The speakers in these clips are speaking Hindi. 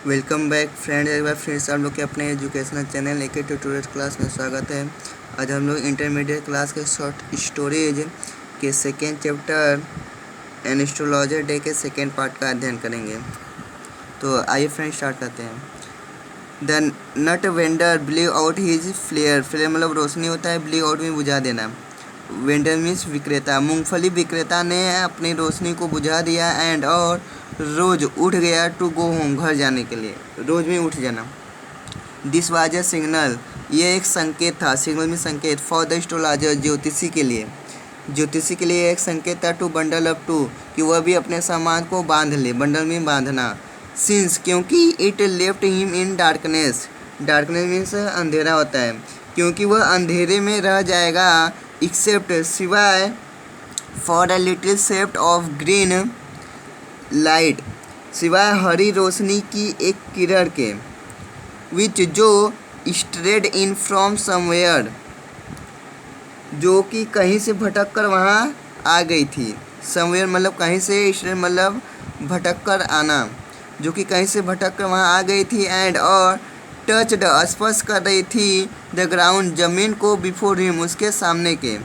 Welcome back friend. एक बार फिर से आप लोग के अपने एजुकेशनल चैनल एक ट्यूटोरियल क्लास में स्वागत है। आज हम लोग इंटरमीडिएट क्लास के शॉर्ट स्टोरीज के सेकेंड चैप्टर एस्ट्रोलॉजर डे के सेकेंड पार्ट का अध्ययन करेंगे। तो आइए फ्रेंड स्टार्ट करते हैं। The nut vendor blew out his flare. Flare मतलब रोशनी होता है, ब्लीव आउट में बुझा देना। वेंडर मीन्स विक्रेता। मूंगफली विक्रेता ने अपनी रोशनी को बुझा दिया एंड और रोज उठ गया टू गो होम, घर जाने के लिए, रोज में उठ जाना। दिस वाज अ सिग्नल, ये एक संकेत था। सिग्नल में संकेत। फॉर द एस्ट्रोलॉजर, ज्योतिषी के लिए। ज्योतिषी के लिए एक संकेत था। टू बंडल अप टू, कि वह भी अपने सामान को बांध ले। बंडल में बांधना। सिंस, क्योंकि it left him in darkness. Darkness means अंधेरा होता है। क्योंकि वह अंधेरे में रह जाएगा। एक्सेप्ट, सिवाय। For a little shaft of green light, सिवाय हरी रोशनी की एक किरण के। विच, जो स्ट्रेड इन फ्रॉम समवेयर, जो कि कहीं से भटक कर वहाँ आ गई थी। समवेयर मतलब कहीं से, स्ट्रेड मतलब भटक कर आना, जो कि कहीं से भटक कर वहाँ आ गई थी। एंड और टच्ड, स्पर्श कर रही थी द ग्राउंड, जमीन को। बिफोर हिम, उसके सामने के,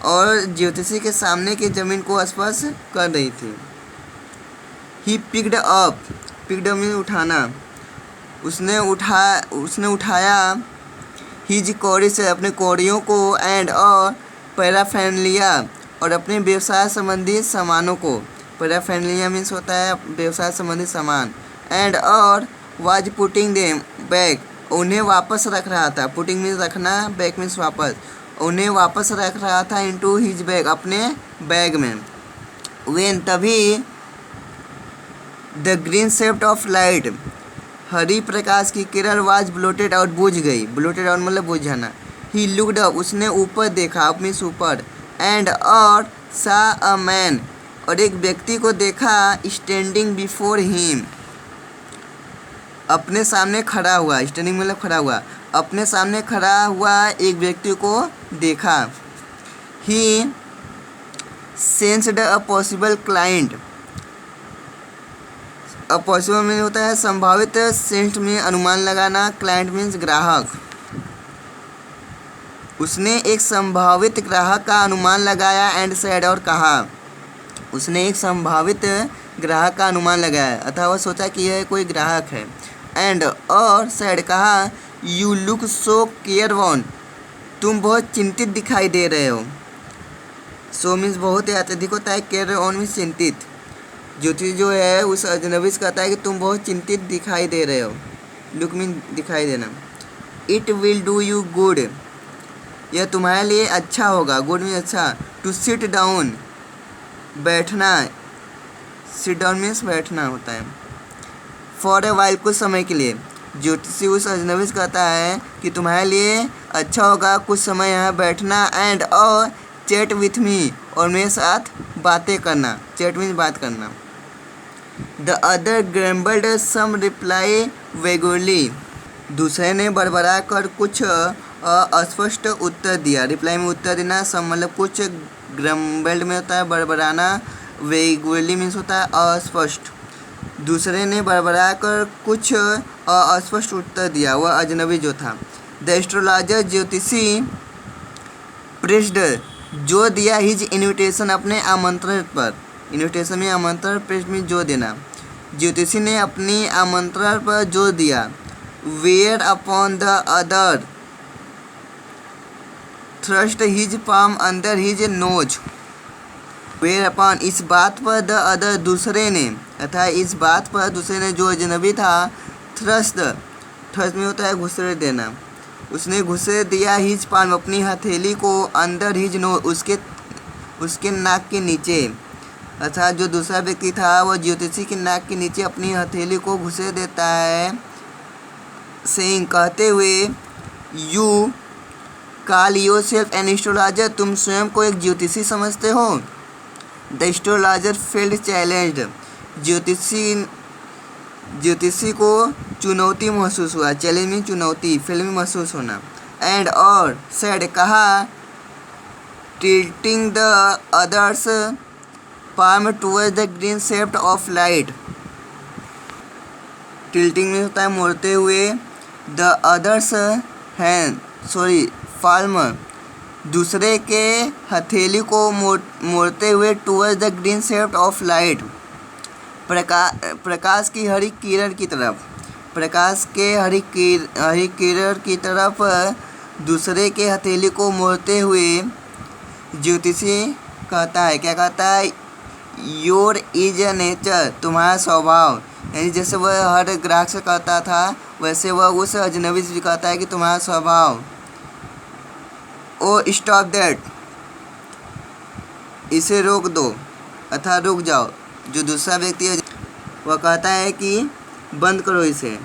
और ज्योतिषी के सामने की जमीन को स्पर्श कर रही थी। He picked up, picked up में उठाना। उसने उठाया हिज कौड़ी से, अपने कौड़ियों को। एंड और पैराफेरनालिया, और अपने व्यवसाय संबंधी सामानों को। पैराफेरनालिया मीन्स होता है व्यवसाय संबंधी सामान। एंड और वाज पुटिंग देम बैक, उन्हें वापस रख रहा था। पुटिंग मीन्स रखना, बैक मीन्स वापस। उन्हें वापस रख रहा था इनटू हिज बैग, अपने बैग में। वेन, तभी। The green shaft of light, हरी प्रकाश की किरण वाज ब्लोटेड आउट, बुझ गई। ब्लोटेड आउट मतलब बुझ जाना। ही लुक्ड अप, उसने ऊपर देखा, अप मीन्स ऊपर। एंड और सा अ मैन, और एक व्यक्ति को देखा। स्टैंडिंग बिफोर हिम, अपने सामने खड़ा हुआ। स्टैंडिंग मतलब खड़ा हुआ। अपने सामने खड़ा हुआ एक व्यक्ति को देखा। He sensed a possible client, possible mean होता है संभावित। सेंस में अनुमान लगाना। क्लाइंट मीन्स ग्राहक। उसने एक संभावित ग्राहक का अनुमान लगाया। एंड सेड, और कहा। उसने एक संभावित ग्राहक का अनुमान लगाया, अतः वह सोचा कि यह कोई ग्राहक है। एंड और सेड, कहा। यू लुक सो केयरवॉन, तुम बहुत चिंतित दिखाई दे रहे हो। सो मीन्स बहुत ही अत्यधिक होता है। केयरवॉन मीन्स चिंतित। ज्योतिष जो है उस अजनबी से कहता है कि तुम बहुत चिंतित दिखाई दे रहे हो। लुक मीन दिखाई देना। It will do you good, यह तुम्हारे लिए अच्छा होगा। गुड मीन अच्छा। टू सिट डाउन, बैठना। सिट डाउन मीन्स बैठना होता है। फॉर ए वाइल, कुछ समय के लिए। ज्योतिषी उस अजनबी से कहता है कि तुम्हारे लिए अच्छा होगा कुछ समय यहाँ बैठना। एंड और चैट विथ मी, और मेरे साथ बातें करना। चैट मीन्स बात करना। द अदर ग्रम्बल्ड सम रिप्लाई वेगुअरली, दूसरे ने बड़बड़ा कर कुछ अस्पष्ट उत्तर दिया। रिप्लाई में उत्तर देना। सम मतलब कुछ। ग्रम्बल्ड में होता है बड़बड़ाना। वेगुअरली मीन्स होता है अस्पष्ट। दूसरे ने बड़बड़ा कर कुछ अस्पष्ट उत्तर दिया, वह अजनबी जो था। द एस्ट्रोलॉजर, ज्योतिषी। प्रेस्ड, जो दिया। हिज इन्विटेशन, अपने आमंत्रण पर। इन्विटेशन में आमंत्रण, प्रेस्ड में जो देना। ज्योतिषी ने अपनी आमंत्रण पर जोर दिया। Whereupon the other thrust his palm under his nose, whereupon, इस बात पर। द अदर, दूसरे ने, अतः इस बात पर दूसरे ने, जो अजनबी था। थ्रस्ट, थ्रस्ट में होता है घुसरे देना। उसने घुसे दिया। हिज पाम, अपनी हथेली को। अंदर हिज नोज, उसके नाक के नीचे। अर्थात जो दूसरा व्यक्ति था वह ज्योतिषी की नाक के नीचे अपनी हथेली को घुसे देता है। सेइंग, कहते हुए। You call yourself an astrologer, तुम स्वयं को एक ज्योतिषी समझते हो। द एस्ट्रोलॉजर फील्ड चैलेंज्ड, ज्योतिषी को चुनौती महसूस हुआ। चैलेंज में चुनौती, फील्ड में महसूस होना। एंड और सेड, कहा। Tilting the others palm towards the green shaft of light, tilting में होता है मोड़ते हुए। द अदर्स फाल्म दूसरे के हथेली को मोड़ते हुए towards the green shaft of light प्रकाश की हरी किरण की तरफ। प्रकाश के हरी किरण की तरफ दूसरे के हथेली को मोड़ते हुए ज्योतिषी कहता है, क्या कहता है? योर इज ए नेचर, तुम्हारा स्वभाव। यानी जैसे वह हर ग्राहक से कहता था वैसे वह उस अजनबी से भी कहता है कि तुम्हारा स्वभाव। ओ स्टॉप दैट, इसे रोक दो अथवा रुक जाओ। जो दूसरा व्यक्ति है वह कहता है कि बंद करो इसे।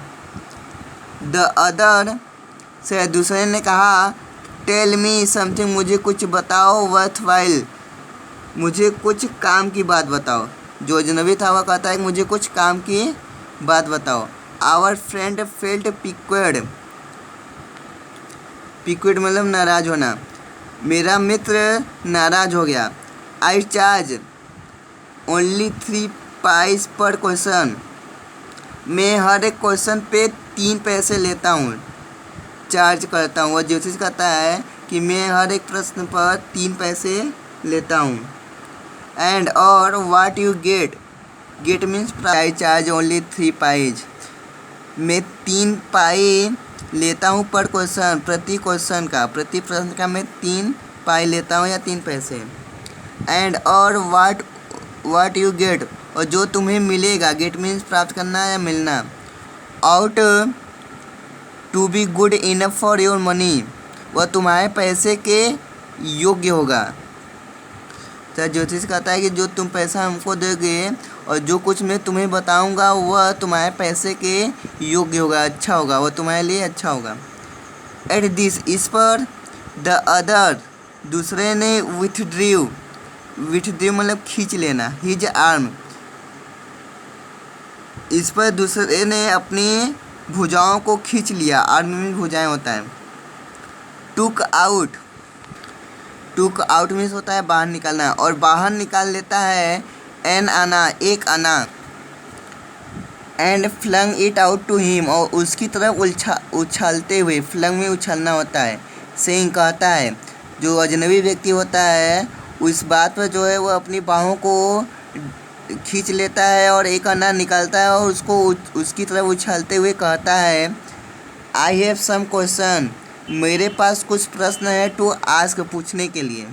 द अदर से दूसरे ने कहा, टेल मी समथिंग, मुझे कुछ बताओ, वर्थ वाइल, मुझे कुछ काम की बात बताओ। जो अजनबी था वह कहता है कि मुझे कुछ काम की बात बताओ। आवर फ्रेंड फेल्ट पिक्वेड, पिक्वेड मतलब नाराज होना। मेरा मित्र नाराज हो गया। आई चार्ज ओनली 3 पाइस पर क्वेश्चन, मैं हर एक क्वेश्चन पे 3 पैसे लेता हूँ, चार्ज करता हूँ। वह ज्योतिष कहता है कि मैं हर एक प्रश्न पर 3 पैसे लेता हूँ। एंड और what you get, get means I charge only 3 pies, मैं 3 पाई लेता हूँ पर क्वेश्चन, प्रति क्वेश्चन का, प्रति प्रश्न का मैं 3 पाई लेता हूँ या 3 पैसे। एंड और व्हाट यू गेट, और जो तुम्हें मिलेगा, गेट मीन्स प्राप्त करना या मिलना। Out to be good enough for your money, वह तुम्हारे पैसे के योग्य होगा। तो ज्योतिष कहता है कि जो तुम पैसा हमको दोगे और जो कुछ मैं तुम्हें बताऊंगा वह तुम्हारे पैसे के योग्य होगा, अच्छा होगा, वह तुम्हारे लिए अच्छा होगा। एट दिस, इस पर द अदर, दूसरे ने विथड्रू मतलब खींच लेना, हिज आर्म, इस पर दूसरे ने अपनी भुजाओं को खींच लिया। आर्म में भुजाएं होता है। टुक आउट मीन्स होता है बाहर निकालना, और बाहर निकाल लेता है एन आना, एक आना। And flung it out to him, और उसकी तरफ उछालते हुए, फ्लंग में उछलना होता है। सेइंग कहता है, जो अजनबी व्यक्ति होता है उस बात पर जो है वह अपनी बाहों को खींच लेता है और एक आना निकालता है और उसको उसकी तरफ उछालते हुए कहता है, आई हैव सम क्वेश्चन, मेरे पास कुछ प्रश्न है टू आस्क, पूछने के लिए।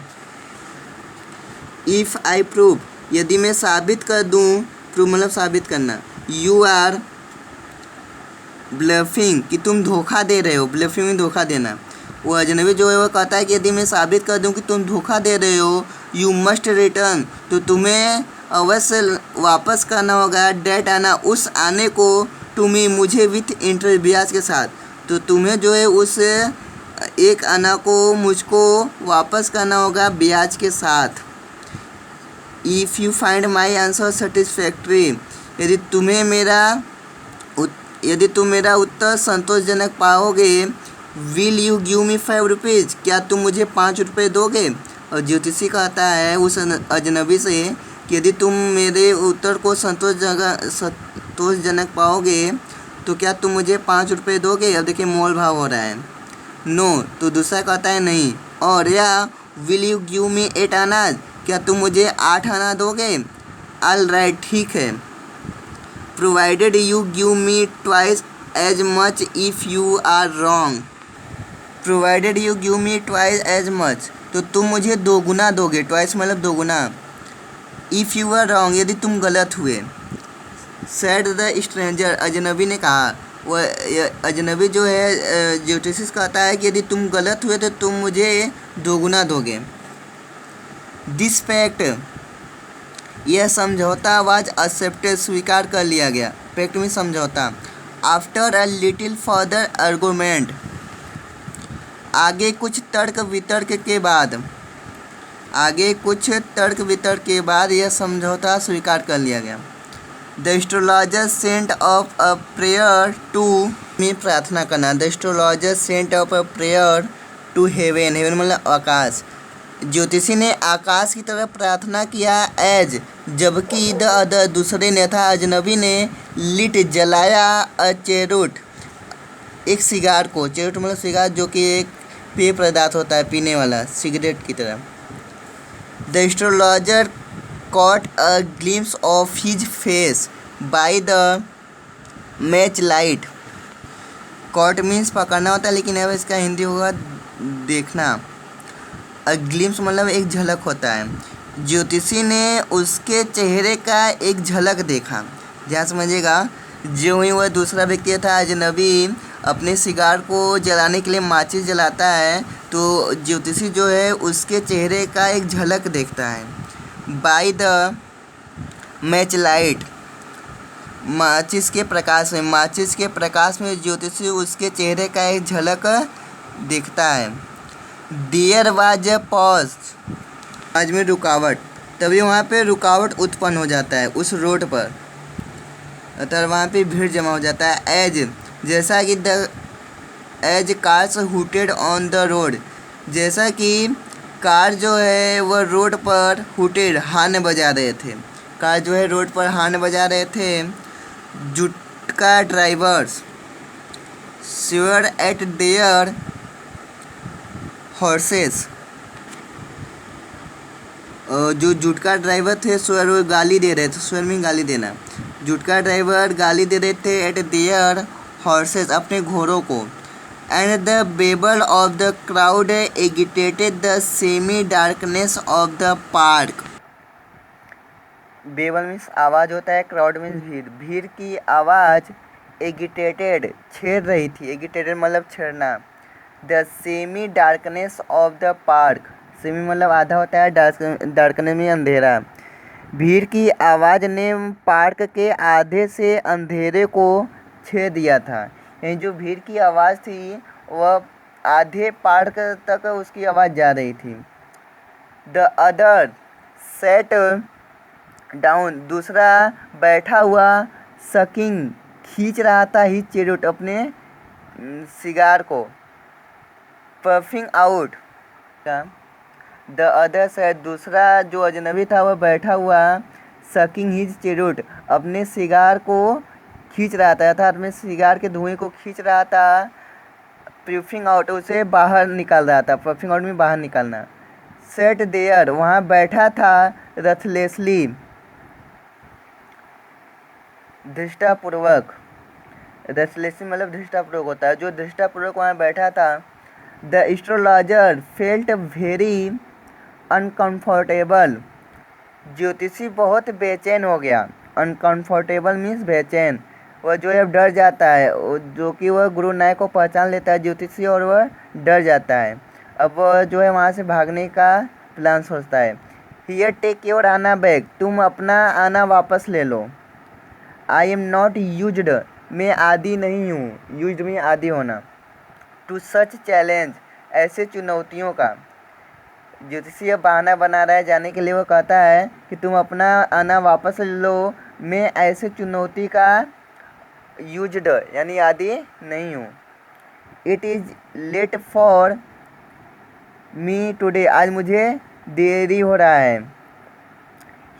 इफ़ आई प्रूव, यदि मैं साबित कर दूं, प्रूव मतलब साबित करना, यू आर ब्लफिंग, कि तुम धोखा दे रहे हो, ब्लफिंग में धोखा देना। वो अजनबी जो है वह कहता है कि यदि मैं साबित कर दूं कि तुम धोखा दे रहे हो, यू मस्ट रिटर्न, तो तुम्हें अवश्य वापस करना होगा, डेट आना, उस आने को, तुम्हें मुझे विथ इंटरेस्ट, ब्याज के साथ, तो तुम्हें जो है उस एक आना को मुझको वापस करना होगा ब्याज के साथ। If you find my answer satisfactory, यदि तुम मेरा उत्तर संतोषजनक पाओगे, will you give me 5 rupees, क्या तुम मुझे 5 रुपये दोगे? और ज्योतिषी कहता है उस अजनबी से कि यदि तुम मेरे उत्तर को संतोषजनक पाओगे तो क्या तुम मुझे 5 रुपये दोगे? अब देखिए मोल भाव हो रहा है। नो, तो दूसरा कहता है नहीं। और या विल यू गिव मी 8 आना, क्या तुम मुझे 8 आना दोगे? ऑल राइट, ठीक है। Provided you give me twice as much if you are wrong, provided you give me twice as much, तो तुम मुझे 2 गुना दोगे, ट्वाइस मतलब 2 गुना। इफ़ यू आर रॉन्ग, यदि तुम गलत हुए। सैड द स्ट्रेंजर, अजनबी ने कहा, वह अजनबी जो है ज्योतिषी कहता है कि यदि तुम गलत हुए तो तुम मुझे 2 गुना दोगे। दिस फैक्ट, यह समझौता वाज एक्सेप्टेड, स्वीकार कर लिया गया। फैक्ट में समझौता। After a little further argument, आगे कुछ तर्क वितर्क के बाद यह समझौता स्वीकार कर लिया गया। The astrologer sent of a prayer to, में प्रार्थना करना। The astrologer sent of a prayer to heaven, heaven मतलब आकाश। ज्योतिषी ने आकाश की तरफ प्रार्थना किया, एज, जबकि द अदर, दूसरे ने था अजनबी ने, लिट जलाया अ चेरुट एक सिगार को। चेरुट मतलब सिगार, जो कि एक पेय पदार्थ होता है पीने वाला, सिगरेट की तरह। The astrologer caught a glimpse of his face by the match light. Caught means पकड़ना होता है, लेकिन अब इसका हिंदी होगा देखना। अ ग्लिम्स मतलब एक झलक होता है। ज्योतिषी ने उसके चेहरे का एक झलक देखा। जहाँ समझिएगा, जो ही वह दूसरा व्यक्ति था अजनबी अपने सिगार को जलाने के लिए माचिस जलाता है, तो ज्योतिषी जो है उसके चेहरे का एक झलक देखता है। बाय द मैच लाइट, माचिस के प्रकाश में ज्योतिषी उसके चेहरे का एक झलक दिखता है। देयर वाज अ पॉज, आज में रुकावट, तभी वहाँ पे रुकावट उत्पन्न हो जाता है उस रोड पर, अतः वहाँ पे भीड़ जमा हो जाता है। एज, जैसा कि as cars hooted on the road, जैसा कि कार जो है वह रोड पर हुटेड हॉर्न बजा रहे थे। कार जो है रोड पर हॉर्न बजा रहे थे। Jutka drivers swore at their horses, जो जुटका ड्राइवर थे स्वेयर, वो गाली दे रहे थे। स्वेयर में गाली देना। जुटका ड्राइवर गाली दे रहे थे एट देयर हॉर्सेस, अपने घोड़ों को। And the babble of the crowd agitated the semi darkness of the park. Babble means आवाज़ होता है, क्राउड मीन्स भीड़। भीड़ की आवाज़ एगिटेटेड छेड़ रही थी। एगिटेटेड मतलब छेड़ना। The semi darkness of the park, semi मतलब आधा होता है, डार्कनेस में अंधेरा। भीड़ की आवाज़ ने पार्क के आधे से अंधेरे को छेड़ दिया था। यानी जो भीड़ की आवाज़ थी वह आधे पार्क तक उसकी आवाज़ जा रही थी। द अदर सेट डाउन, दूसरा बैठा हुआ, सकिंग खींच रहा था, ही चेरुट अपने सिगार को। पफिंग आउट का द अदर सेट, दूसरा जो अजनबी था वह बैठा हुआ, सकिंग हिज चेरुट अपने सिगार को खींच रहा था, अर्थात अपने सिगार के धुएं को खींच रहा था। पफिंग आउट उसे बाहर निकाल रहा था। पफिंग आउट में बाहर निकालना। सेट देयर, वहाँ बैठा था, रथलेसली धृष्टापूर्वक। रेस्टलेसली मतलब धृष्टापूर्वक होता है, जो धृष्टापूर्वक वहाँ बैठा था। The astrologer felt very uncomfortable, ज्योतिषी बहुत बेचैन हो गया। अनकंफर्टेबल मीन्स बेचैन, वह जो है डर जाता है, जो कि वह गुरु नायक को पहचान लेता है ज्योतिषी, और वह डर जाता है। अब वह जो है वहाँ से भागने का प्लान सोचता है। हियर टेक योर आना बैग, तुम अपना आना वापस ले लो। आई एम नॉट यूज्ड, मैं आदी नहीं हूँ। यूज्ड में आदी होना। टू सच चैलेंज, ऐसे चुनौतियों का। ज्योतिषी अब बहाना बना रहा है जाने के लिए। वो कहता है कि तुम अपना आना वापस ले लो, मैं ऐसे चुनौती का यूज्ड यानी आदी नहीं हूँ। It is late for me today, आज मुझे देरी हो रहा है।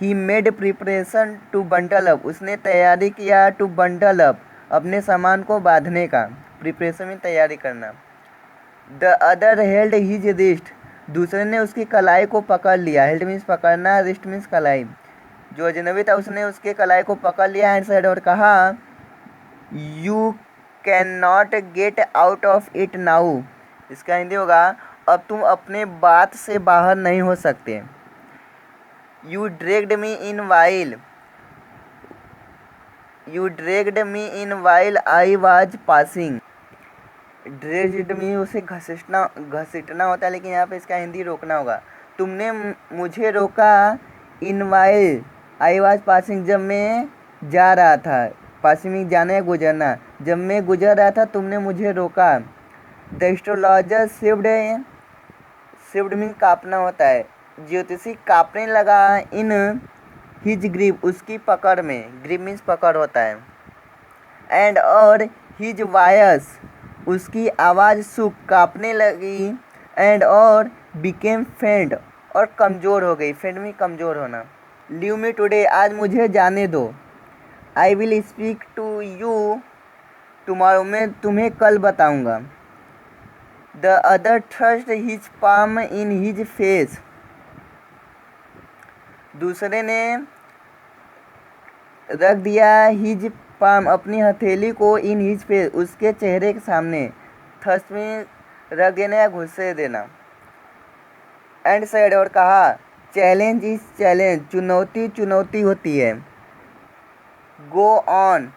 He made preparation to bundle up, उसने तैयारी किया। टू बंडल अप, अपने सामान को बांधने का। प्रिपरेशन में तैयारी करना। The other held his wrist, दूसरे ने उसकी कलाई को पकड़ लिया। हेल्ड मीन्स पकड़ना, रिस्ट मीन्स कलाई। जो अजनबी था उसने उसके कलाई को पकड़ लिया एंड सेड, और कहा, you can not get out of it now, इसका हिंदी होगा, अब तुम अपने बात से बाहर नहीं हो सकते। You dragged me in while I was passing। ड्रेग्ड में उसे घसीटना होता है, लेकिन यहाँ पे इसका हिंदी रोकना होगा। तुमने मुझे रोका, in while I was passing, जब मैं जा रहा था। पासिंग में जाना है, गुजरना। जब मैं गुजर रहा था तुमने मुझे रोका। द एस्ट्रोलॉजर शिफ्ड में काँपना होता है। ज्योतिषी काँपने लगा। इन हिज ग्रिप, उसकी पकड़ में। ग्रिप मीन्स पकड़ होता है। एंड और हिज वॉइस, उसकी आवाज़ सूख काँपने लगी। एंड और बिकेम फेंट, और कमज़ोर हो गई। फेंट में कमज़ोर होना। लीव मी टुडे, आज मुझे जाने दो। I will speak to you tomorrow, मैं तुम्हें कल बताऊंगा। The other thrust his palm in his face, दूसरे ने रख दिया हिज पाम, अपनी हथेली को, इन हिज फेस, उसके चेहरे के सामने, थ्रस्ट में रख देना या घुसे देना। एंड सेड, और कहा, चैलेंज इज चैलेंज, चुनौती चुनौती होती है। गो ऑन,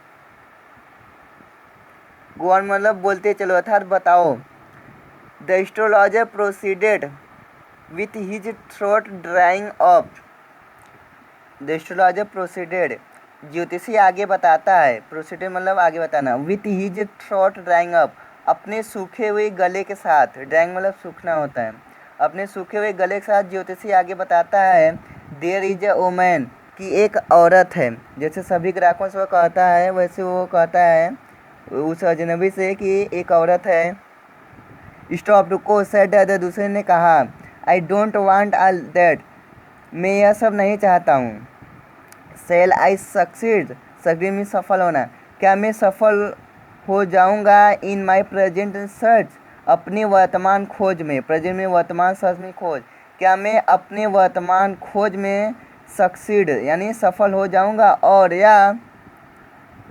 गो ऑन मतलब बोलते चलो, अर्थात बताओ। The astrologer proceeded with his throat drawing up, the astrologer proceeded, ज्योतिषी आगे बताता है, प्रोसीडेड मतलब आगे बताना, with his throat drawing up, अपने सूखे हुए गले के साथ, ड्राइंग मतलब सूखना होता है, अपने सूखे हुए गले के साथ ज्योतिषी आगे बताता है, देयर इज अ वुमन, कि एक औरत है। जैसे सभी ग्राहकों से वो कहता है, वैसे वो कहता है उस अजनबी से कि एक औरत है। स्टॉप, रुको, सेड द अदर, दूसरे ने कहा, I don't want all that, मैं यह सब नहीं चाहता हूँ। सेल आई सक्सीड, सक्सीड में सफल होना, क्या मैं सफल हो जाऊँगा इन माई प्रेजेंट सर्च, अपनी वर्तमान खोज में, प्रेजेंट में वर्तमान सर्च में खोज, क्या मैं अपने वर्तमान खोज में सक्सीड यानी सफल हो जाऊँगा, और या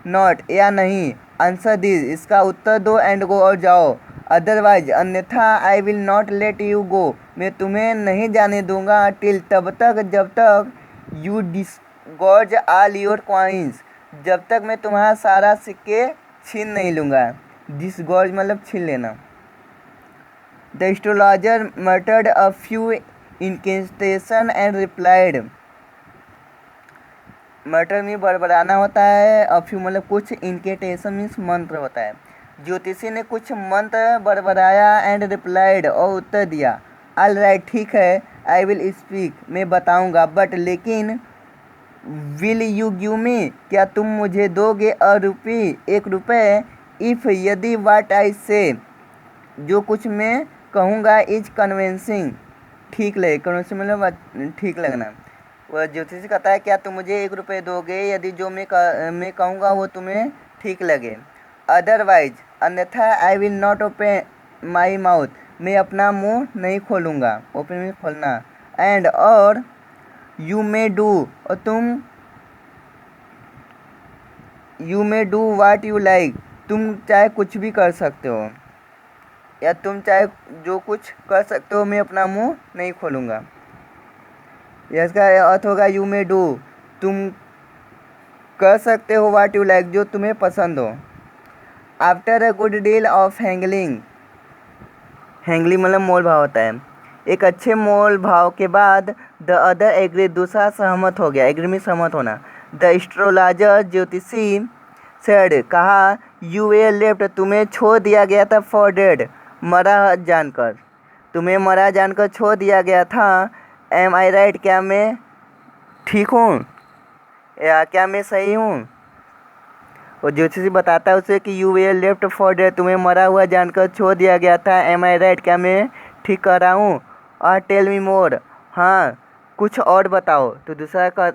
नॉट या नहीं। आंसर दिस, इसका उत्तर दो, एंड गो, और जाओ। अदरवाइज अन्यथा, I will not let you go, मैं तुम्हें नहीं जाने दूंगा, टिल, तब तक, जब तक, यू डिसगॉर्ज ऑल योर कॉइन्स, जब तक मैं तुम्हारा सारा सिक्के छीन नहीं लूँगा। डिसगॉर्ज मतलब छीन लेना। The astrologer muttered a few incantations and replied, mutter में बड़बड़ाना होता है, अफ्यू मतलब कुछ, इंकेटेशन मीन्स मंत्र होता है। ज्योतिषी ने कुछ मंत्र बड़बड़ाया, एंड रिप्लाइड, और उत्तर दिया, ऑल राइट, ठीक है, आई विल स्पीक, मैं बताऊंगा, बट लेकिन, विल यू गिव मी, क्या तुम मुझे दोगे, अ रुपी, एक रुपये, इफ़, यदि, वाट आई से, जो कुछ मैं कहूँगा, इज कन्विंसिंग, ठीक लगे, कन्विंसिंग मतलब ठीक लगना। वह ज्योतिषी कहता है, क्या तुम मुझे 1 रुपये दोगे यदि जो मैं कहूँगा वो तुम्हें ठीक लगे। अदरवाइज अन्यथा, I will not open my mouth, मैं अपना मुंह नहीं खोलूँगा, ओपन में खोलना। एंड, और, यू मे डू, और तुम, you may do what you like, तुम चाहे कुछ भी कर सकते हो, या तुम चाहे जो कुछ कर सकते हो, मैं अपना मुंह नहीं खोलूँगा। इसका अर्थ होगा, यू मे डू, तुम कर सकते हो, वाट यू लाइक, जो तुम्हें पसंद हो। After a good deal of haggling, haggling मतलब मोल भाव होता है, एक अच्छे मोल भाव के बाद, द अदर एग्री, दूसरा सहमत हो गया, एग्री में सहमत होना। द एस्ट्रोलॉजर, ज्योतिषी, सेड, कहा, यू वे लेफ्ट, तुम्हें छोड़ दिया गया था, फॉर डेड, मरा जानकर, तुम्हें मरा जानकर छोड़ दिया गया था। एम आई राइट, क्या मैं ठीक हूँ, या क्या मैं सही हूँ। और ज्योतिषी बताता है उसे कि you way left for dead, तुम्हें मरा हुआ जानकर छोड़ दिया गया था। एम आई राइट, क्या मैं ठीक कर रहा हूँ। और टेल मी मोर, हाँ कुछ और बताओ। तो दूसरा का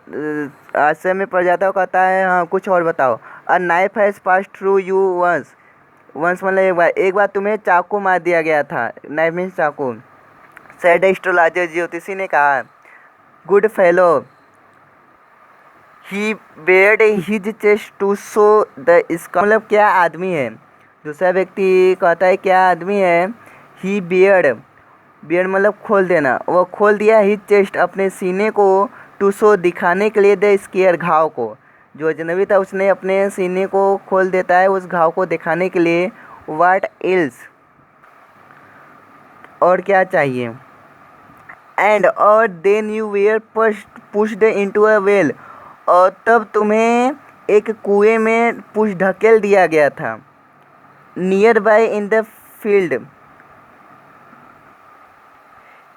आश्चर्य में पड़ जाता है, कहता है हाँ कुछ और बताओ। A knife has pass through you once, once मतलब एक बार तुम्हें चाकू मार दिया गया था, नाइफ मीन्स चाकू। सेड एस्ट्रोलॉजर, ज्योतिषी ने कहा, good fellow, he bared his chest to show the scar, मतलब क्या आदमी है। दूसरा व्यक्ति कहता है क्या आदमी है। ही बियर्ड, बियर्ड मतलब खोल देना, वो खोल दिया हिज चेस्ट, अपने सीने को, टू शो दिखाने के लिए, द स्केयर, घाव को। जो अजनबी था उसने अपने सीने को खोल देता है उस घाव को दिखाने के लिए। व्हाट एल्स, और क्या चाहिए। एंड, और then you were pushed into a well, और तब तुम्हें एक कुएं में पुश ढकेल दिया गया था। Near by in the field,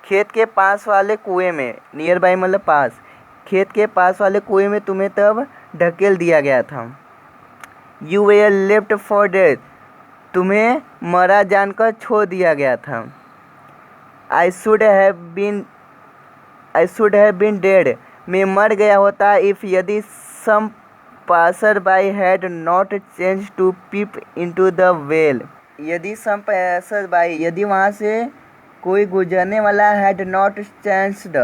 खेत के पास वाले कुएं में, नियर बाय मतलब पास, खेत के पास वाले कुएं में तुम्हें तब ढकेल दिया गया था। You were left for death, तुम्हें मरा जानकर छोड़ दिया गया था। I should have been dead, मैं मर गया होता, इफ़, यदि, some passer by had not change to peep into the well. यदि सम पासर बाई, यदि वहाँ से कोई गुजरने वाला had not changed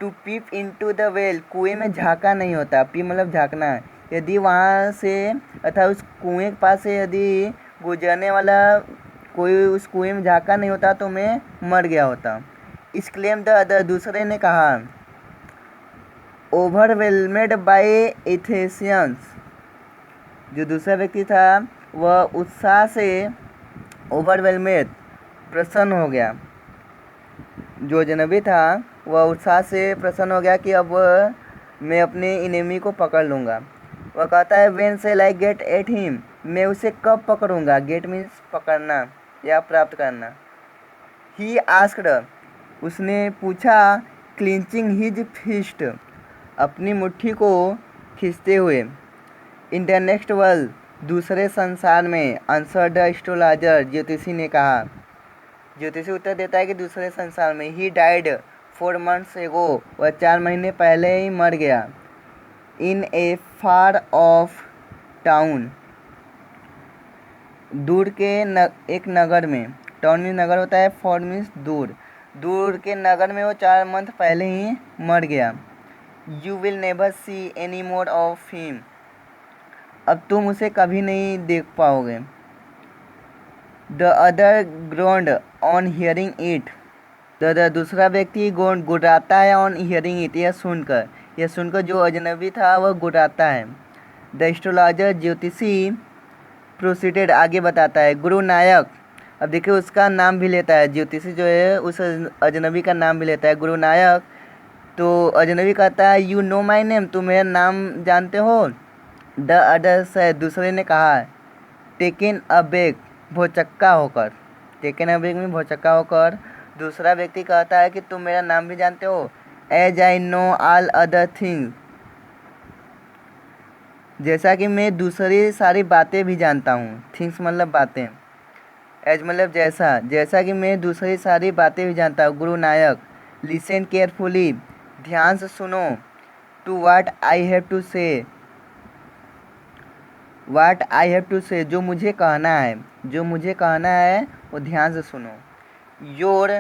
to peep into the well, कुएं में झाँका नहीं होता, पीप मतलब झाँकना। यदि वहाँ से अर्थात उस कुएं के पास से यदि गुजरने वाला कोई उस कुएं में झाँका नहीं होता तो मैं मर गया होता। एक्सक्लेम द अदर, दूसरे ने कहा। ओवरवेलमेड बाय एथेसियंस, जो दूसरा व्यक्ति था वह उत्साह से ओवरवेलमेड प्रसन्न हो गया। जो अजनबी था वह उत्साह से प्रसन्न हो गया कि अब मैं अपने इनेमी को पकड़ लूँगा। वह कहता है when shall I get at him, मैं उसे कब पकड़ूंगा। गेट मीन्स पकड़ना या प्राप्त करना। ही आस्क्ड, उसने पूछा। क्लिंचिंग हिज फिस्ट, अपनी मुट्ठी को खींचते हुए। इन द नेक्स्ट वर्ल्ड, दूसरे संसार में। आंसर द एस्ट्रोलॉजर, ज्योतिषी ने कहा। ज्योतिषी उत्तर देता है कि दूसरे संसार में। ही डाइड 4 months एगो, वह 4 महीने पहले ही मर गया। इन ए फार ऑफ टाउन, दूर के एक नगर में। टाउन में नगर होता है, फॉर मीन्स दूर। दूर के नगर में वो 4 month पहले ही मर गया। You will never see any more of him, अब तुम उसे कभी नहीं देख पाओगे। The other ग्रोन्ड on hearing it, दूसरा व्यक्ति गुर्राता है ऑन हियरिंग इट, यह सुनकर जो अजनबी था वह गुर्राता है। द एस्ट्रोलॉजर, ज्योतिषी, प्रोसीडेड, आगे बताता है। गुरु नायक, अब देखिए उसका नाम भी लेता है, ज्योतिषी जो है उस अजनबी का नाम भी लेता है, गुरु नायक। तो अजनबी कहता है यू नो माई नेम, तुम मेरा नाम जानते हो। द अदर्स, दूसरे ने कहा। टेकन अबेक, भौचक्का होकर। टेकन अबेक में भौचक्का होकर दूसरा व्यक्ति कहता है कि तुम मेरा नाम भी जानते हो। As I know all other things, जैसा कि मैं दूसरी सारी बातें भी जानता हूँ। थिंग्स मतलब बातें, एज मतलब जैसा कि मैं दूसरी सारी बातें भी जानता हूँ। गुरु नायक, लिसन केयरफुली, ध्यान से सुनो। To what I have to say, what I have to say, जो मुझे कहना है वो ध्यान से सुनो। योर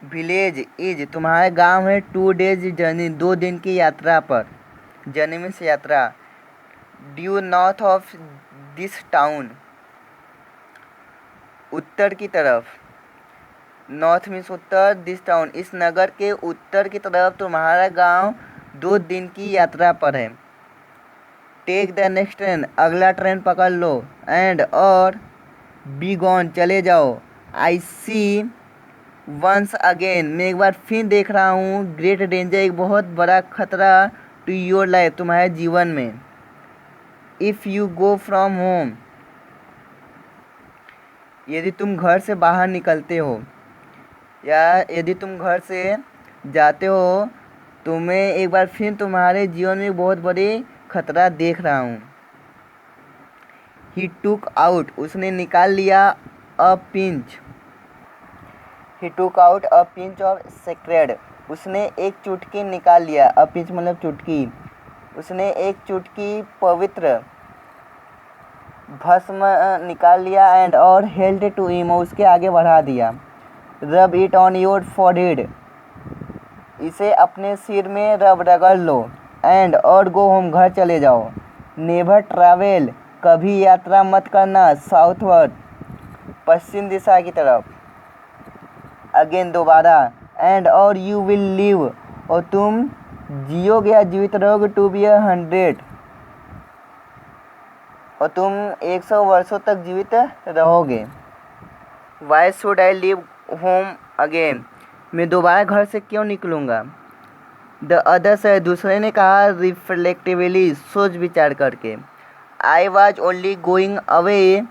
विलेज इज, तुम्हारा गांव है 2 days जर्नी, 2 दिन की यात्रा पर। जर्नी मीन्स यात्रा। Due north of this town, उत्तर की तरफ। नॉर्थ मीन्स उत्तर, दिस टाउन, इस नगर के उत्तर की तरफ तुम्हारा गांव 2 दिन की यात्रा पर है। टेक द नेक्स्ट ट्रेन, अगला ट्रेन पकड़ लो। एंड, और, बी गॉन, चले जाओ। आई सी वंस अगेन, मैं एक बार फिर देख रहा हूँ। ग्रेट डेंजर, एक बहुत बड़ा खतरा। टू योर लाइफ, तुम्हारे जीवन में। If you go from home, यदि तुम घर से बाहर निकलते हो या यदि तुम घर से जाते हो तो मैं एक बार फिर तुम्हारे जीवन में बहुत बड़ी खतरा देख रहा हूँ। ही टुक आउट, उसने निकाल लिया। A pinch, he took out a pinch of sacred, उसने एक चुटकी निकाल लिया। अ पिंच मतलब चुटकी, उसने एक चुटकी पवित्र भस्म निकाल लिया। एंड, और हेल्ड टू हिम, उसके आगे बढ़ा दिया। Rub it on your forehead, इसे अपने सिर में रगड़ लो। एंड, और गो होम, घर चले जाओ। नेवर ट्रैवल, कभी यात्रा मत करना। साउथवर्ड, पश्चिम दिशा की तरफ। अगेन, दोबारा। एंड, और यू विल लिव, और तुम जियोगे या जीवित रहोगे। टू बी 100, और तुम 100 वर्षों तक जीवित रहोगे। Why should I live home again, मैं दोबारा घर से क्यों निकलूँगा। द अदर्स, दूसरे ने कहा। रिफ्लेक्टिवली, सोच विचार करके। I was only going away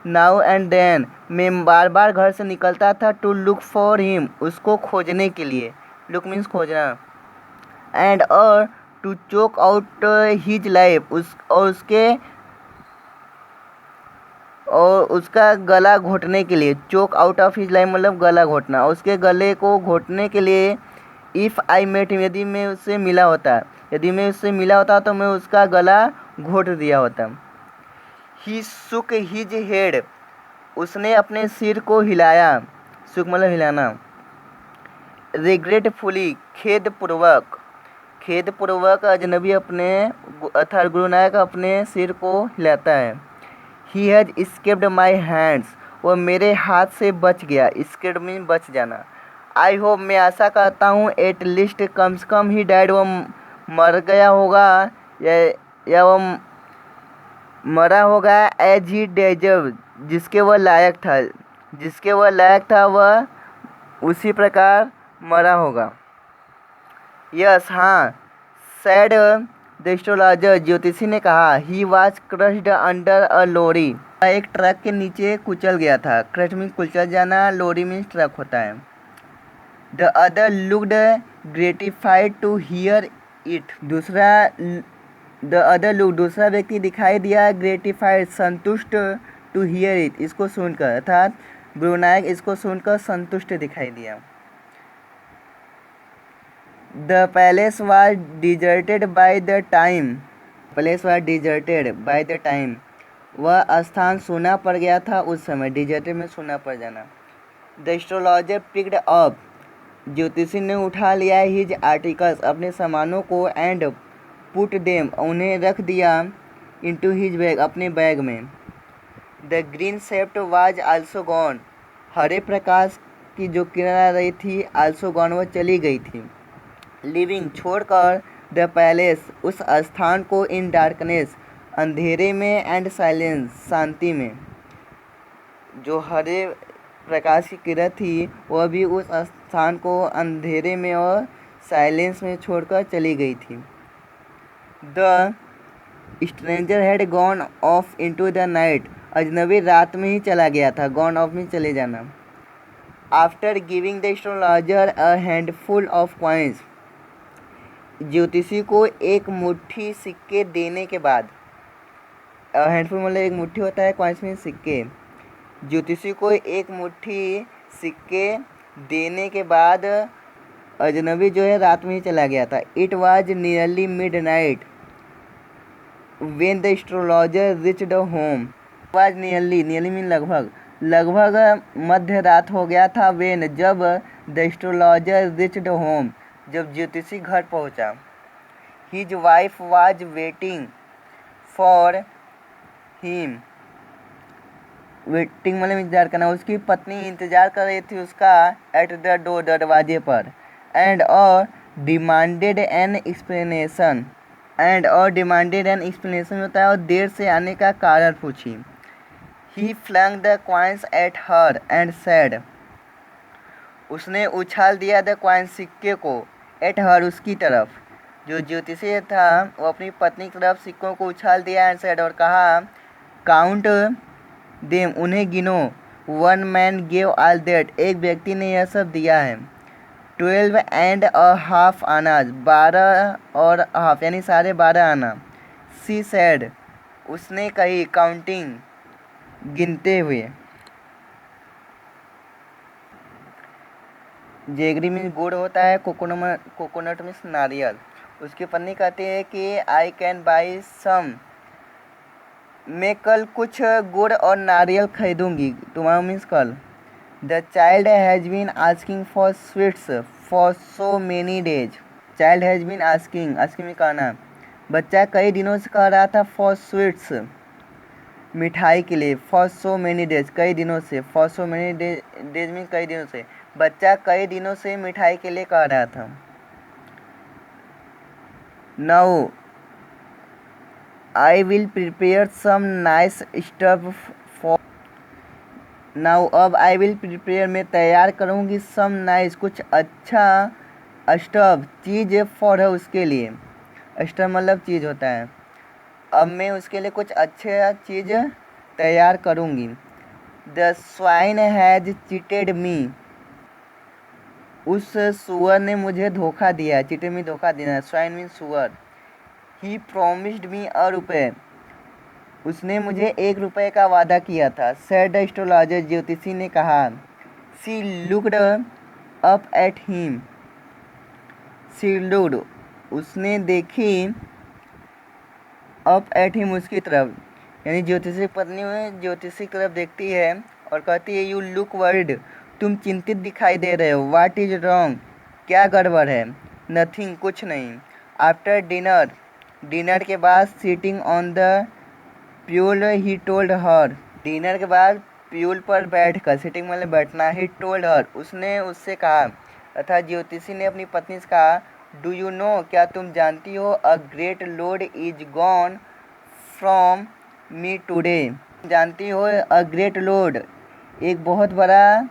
now and then, मैं बार बार घर से निकलता था। टू लुक फॉर हिम, उसको खोजने के लिए। लुक मीन्स खोजना। एंड, और, to choke out his life, और उसका गला घोटने के लिए। Choke out of his life मतलब गला घोटना, उसके गले को घोटने के लिए। इफ़ आई मेट हिम, यदि मैं उससे मिला होता, यदि मैं उससे मिला होता तो मैं उसका गला घोट दिया होता। ही शुक हिज हेड, उसने अपने सिर को हिलाया, शुक मतलब हिलाना। रिग्रेटफुली, खेदपूर्वक, खेदपूर्वक अजनबी अपने अर्थात गुरु नायक अपने सिर को हिलाता है। He has escaped my hands, वो मेरे हाथ से बच गया, स्केप्ड मीन बच जाना। आई होप, मैं आशा करता हूँ, एट लिस्ट कम से कम ही डैड, वो मर गया होगा या वो मरा होगा, एज ही डेजर्व, जिसके वह लायक था, जिसके वह लायक था वह उसी प्रकार मरा होगा। यस हाँ, सैड द एस्ट्रोलॉजर, ज्योतिषी ने कहा। He was crushed under a lorry, एक ट्रक के नीचे कुचल गया था। क्रश मीन कुचल जाना, लॉरी मीन ट्रक होता है। The other looked gratified to hear it, दूसरा द अदर लुक, दूसरा व्यक्ति दिखाई दिया, ग्रेटिफाइड संतुष्ट, टू हियर इट, इसको सुनकर, अर्थात गुरुनायक इसको सुनकर संतुष्ट दिखाई दिया। The palace was deserted by the time, palace was deserted by the time, वह स्थान सूना पड़ गया था उस समय, डिजर्टेड में सूना पड़ जाना। द एस्ट्रोलॉजर पिक्ड अप, ज्योतिषी ने उठा लिया, हिज आर्टिकल्स, अपने सामानों को, एंड पुट देम, उन्हें रख दिया, इनटू हिज बैग, अपने बैग में। The green shaft was also gone, हरे प्रकाश की जो किरण आ रही थी, आल्सो गॉन, वह चली गई थी। लिविंग, छोड़कर, द पैलेस, उस स्थान को, इन डार्कनेस, अंधेरे में, एंड साइलेंस, शांति में। जो हरे प्रकाश की किरण थी वह भी उस स्थान को अंधेरे में और साइलेंस में छोड़कर चली गई थी। The stranger had gone of into the night, अजनबी रात में ही चला गया था, गॉन ऑफ में चले जाना। After giving the astrologer a handful of coins, ज्योतिषी को एक मुट्ठी सिक्के देने के बाद, हैंडफुल मतलब एक मुट्ठी होता है, कॉइन्स में सिक्के, ज्योतिषी को एक मुट्ठी सिक्के देने के बाद अजनबी जो है रात में ही चला गया था। It was nearly midnight when the astrologer reached home, was nearly, nearly mean लगभग, लगभग मध्य रात हो गया था, वेन जब, द एस्ट्रोलॉजर रिच्ड होम, जब ज्योतिषी घर पहुंचा। His wife was waiting for him, waiting मतलब इंतजार करना, उसकी पत्नी इंतजार कर रही थी उसका, एट द डोर, दरवाजे पर। एंड और डिमांडेड एन एक्सप्लेनेशन, एंड और डिमांडेड एन एक्सप्लेनेशन होता है और देर से आने का कारण पूछी। He flung the coins at her and said, उसने उछाल दिया द कॉइन्स, सिक्के को, एट हर, उसकी तरफ, जो ज्योतिषी था वो अपनी पत्नी की तरफ सिक्कों को उछाल दिया, एंड सेड, और कहा, काउंट देम, उन्हें गिनो, one man gave all that, एक व्यक्ति ने यह सब दिया है। 12 एंड अ हाफ आनाज, 12 और हाफ यानी 12.5 आना। सी सैड, उसने कही, काउंटिंग, गिनते हुए। जेगरी मीन गुड़ होता है, कोकोनट मीन्स नारियल। उसकी पत्नी कहती है कि आई कैन बाई सम, मैं कल कुछ गुड़ और नारियल खरीदूंगी, टुमारो मीन्स कल। The child has been asking for sweets for so many days, child has been asking, asking में कहना, बच्चा कई दिनों से कह रहा था, फॉर स्वीट्स, मिठाई के लिए, फॉर सो मेनी डेज, कई दिनों से, for so many days mean कई दिनों से, बच्चा कई दिनों से मिठाई के लिए कह रहा था। Now I will prepare some nice stuff for, now अब, आई विल प्रिपेयर, मैं तैयार करूँगी, सम नाइस, कुछ अच्छा, स्टफ, चीज़, फॉर है, उसके लिए, स्टफ मतलब चीज़ होता है, अब मैं उसके लिए कुछ अच्छे चीज़ तैयार करूँगी। द स्वाइन हैज चीटेड मी, उस सुअर ने मुझे धोखा दिया, चीटेड मी धोखा देना, स्वाइन मीन सुअर। ही प्रोमिस्ड मी अ रुपये, उसने मुझे 1 रुपये का वादा किया था। सैड द एस्ट्रोलॉजर, ज्योतिषी ने कहा। She looked up at him, she looked, उसने देखी, अप एट हिम, उसकी तरफ, यानी ज्योतिषी की पत्नी में ज्योतिषी की तरफ देखती है और कहती है यू लुक वरिड, तुम चिंतित दिखाई दे रहे हो। व्हाट इज रॉन्ग, क्या गड़बड़ है। नथिंग, कुछ नहीं। आफ्टर डिनर, डिनर के बाद, sitting on the pyol he told her, dinner के बाद प्यूल पर बैठकर, सीटिंग मतलब बैठना, ही टोल्ड हर, उसने उससे कहा, अर्थात ज्योतिषी ने अपनी पत्नी से कहा, डू यू नो, क्या तुम जानती हो, a great load is gone from me today, जानती हो, अ ग्रेट लोड, एक बहुत बड़ा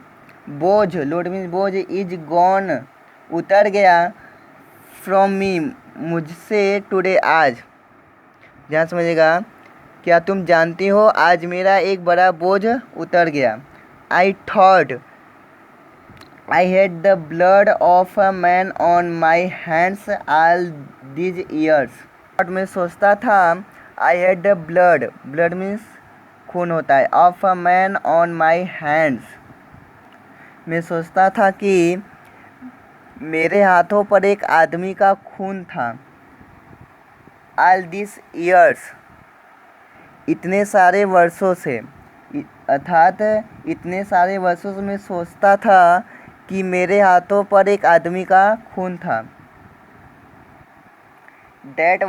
बोझ, लोड मीन्स बोझ, इज गॉन, उतर गया, फ्रॉम मी, मुझसे, टुडे, आज, ध्यान समझिएगा, क्या तुम जानती हो आज मेरा एक बड़ा बोझ उतर गया। I thought I had the blood of a man on my hands all these years, मैं सोचता था, I had the blood, blood means खून होता है, of a man on my hands, मैं सोचता था कि मेरे हाथों पर एक आदमी का खून था। ऑल दिस ईयर्स, इतने सारे वर्षों से, अर्थात इतने सारे वर्षों से मैं सोचता था कि मेरे हाथों पर एक आदमी का खून था। That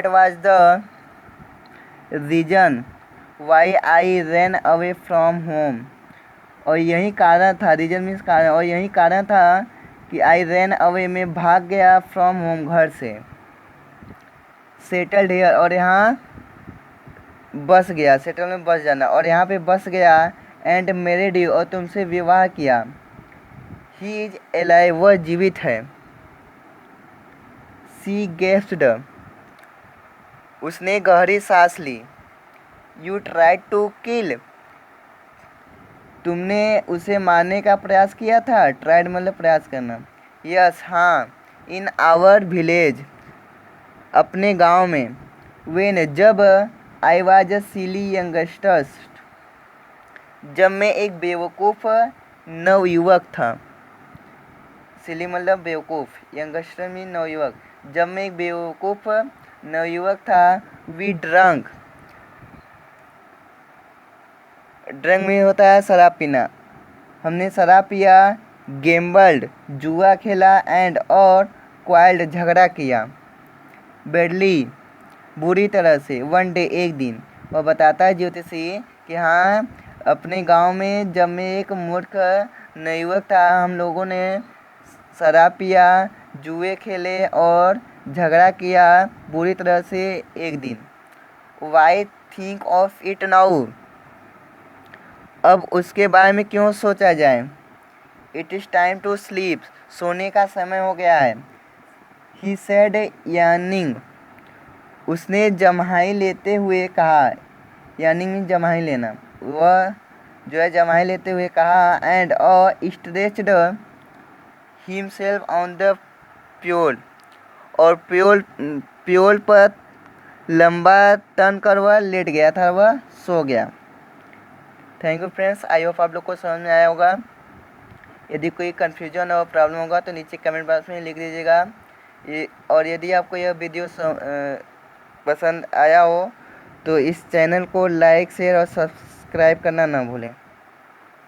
was the reason why I ran away from home, और यही कारण था, रीजन मीन्स कारण, और यही कारण था कि आई रैन अवे, में भाग गया, फ्रॉम होम, घर से, सेटल्ड हेयर, और यहाँ बस गया, सेटल में बस जाना, और यहाँ पे बस गया, एंड मैरिड यू, और तुमसे विवाह किया। ही इज एलाइव, वह जीवित है। सी गेस्ड, उसने गहरी सांस ली। यू ट्राई टू किल, तुमने उसे मारने का प्रयास किया था, ट्राइड मतलब प्रयास करना। यस, हाँ, इन आवर विलेज, अपने गांव में। वेन, जब, I was a silly youngsters, जब मैं एक बेवकूफ़ नवयुवक था। सिली मतलब बेवकूफ़, यंगस्टर मीन नवयुवक, जब मैं एक बेवकूफ़ नवयुवक था। वी ड्रंक, ड्रंक में होता है शराब पीना, हमने शराब पिया। गेम्बल्ड, जुआ खेला, एंड, और क्वाइल्ड, झगड़ा किया। बैडली, बुरी तरह से। वन डे, एक दिन, वह बताता है ज्योतिषी कि हाँ, अपने गांव में जब मैं एक मूर्ख नवयुवक था, हम लोगों ने शराब पिया, जुए खेले और झगड़ा किया बुरी तरह से एक दिन। Why think of it now, अब उसके बारे में क्यों सोचा जाए। It is time to sleep, सोने का समय हो गया है। ही सेड यार्निंग, उसने जम्हाई लेते हुए कहा, यार्निंग मीन जम्हाई लेना, वह जो है जम्हाई लेते हुए कहा। And stretched himself on the pyol, और प्योल पर लंबा तन कर वह लेट गया था, वह सो गया। Thank you friends, I hope आप लोग को समझ में आया होगा। यदि कोई कन्फ्यूजन और प्रॉब्लम होगा तो नीचे कमेंट बॉक्स में लिख दीजिएगा। और यदि आपको यह वीडियो पसंद आया हो तो इस चैनल को लाइक, शेयर और सब्सक्राइब करना ना भूलें।